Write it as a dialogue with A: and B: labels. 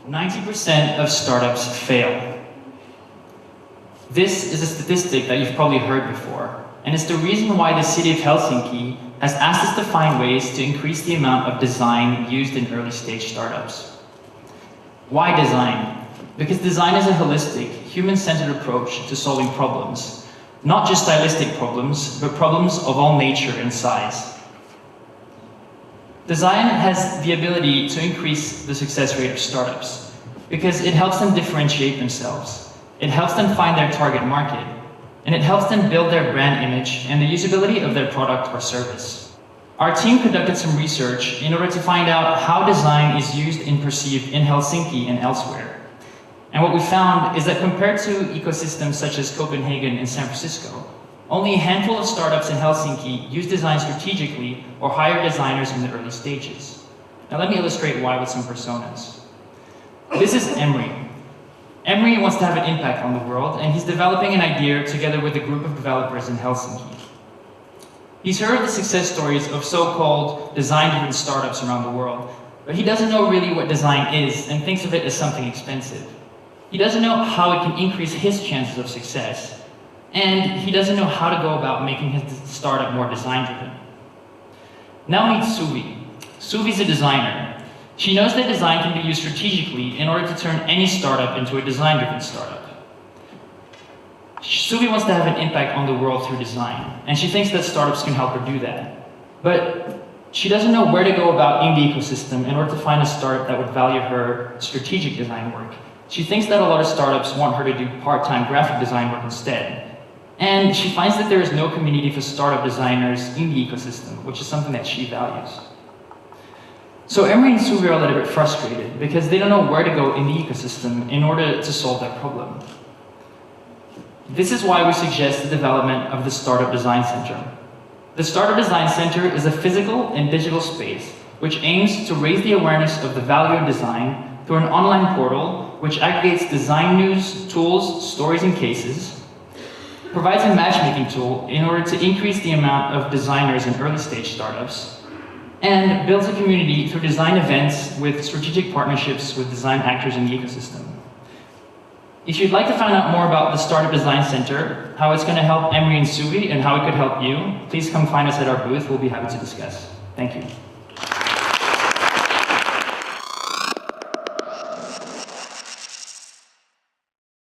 A: 90% of startups fail. This is a statistic that you've probably heard before, and it's the reason why the City of Helsinki has asked us to find ways to increase the amount of design used in early stage startups. Why design? Because design is a holistic, human-centered approach to solving problems. Not just stylistic problems, but problems of all nature and size. Design has the ability to increase the success rate of startups because it helps them differentiate themselves. It helps them find their target market, and it helps them build their brand image and the usability of their product or service. Our team conducted some research in order to find out how design is used and perceived in Helsinki and elsewhere. And what we found is that compared to ecosystems such as Copenhagen and San Francisco, only a handful of startups in Helsinki use design strategically or hire designers in the early stages. Now let me illustrate why with some personas. This is Emery. Emery wants to have an impact on the world, and he's developing an idea together with a group of developers in Helsinki. He's heard the success stories of so-called design-driven startups around the world, but he doesn't know really what design is and thinks of it as something expensive. He doesn't know how it can increase his chances of success, and he doesn't know how to go about making his startup more design-driven. Now meet Suvi. Suvi's a designer. She knows that design can be used strategically in order to turn any startup into a design-driven startup. Suvi wants to have an impact on the world through design, and she thinks that startups can help her do that. But she doesn't know where to go about in the ecosystem in order to find a startup that would value her strategic design work. She thinks that a lot of startups want her to do part-time graphic design work instead. And she finds that there is no community for startup designers in the ecosystem, which is something that she values. So Emery and Suvi are a little bit frustrated because they don't know where to go in the ecosystem in order to solve that problem. This is why we suggest the development of the Startup Design Center. The Startup Design Center is a physical and digital space which aims to raise the awareness of the value of design through an online portal which aggregates design news, tools, stories, and cases, provides a matchmaking tool in order to increase the amount of designers in early stage startups, and builds a community through design events with strategic partnerships with design actors in the ecosystem. If you'd like to find out more about the Startup Design Center, how it's going to help Emery and Suvi, and how it could help you, please come find us at our booth. We'll be happy to discuss. Thank you.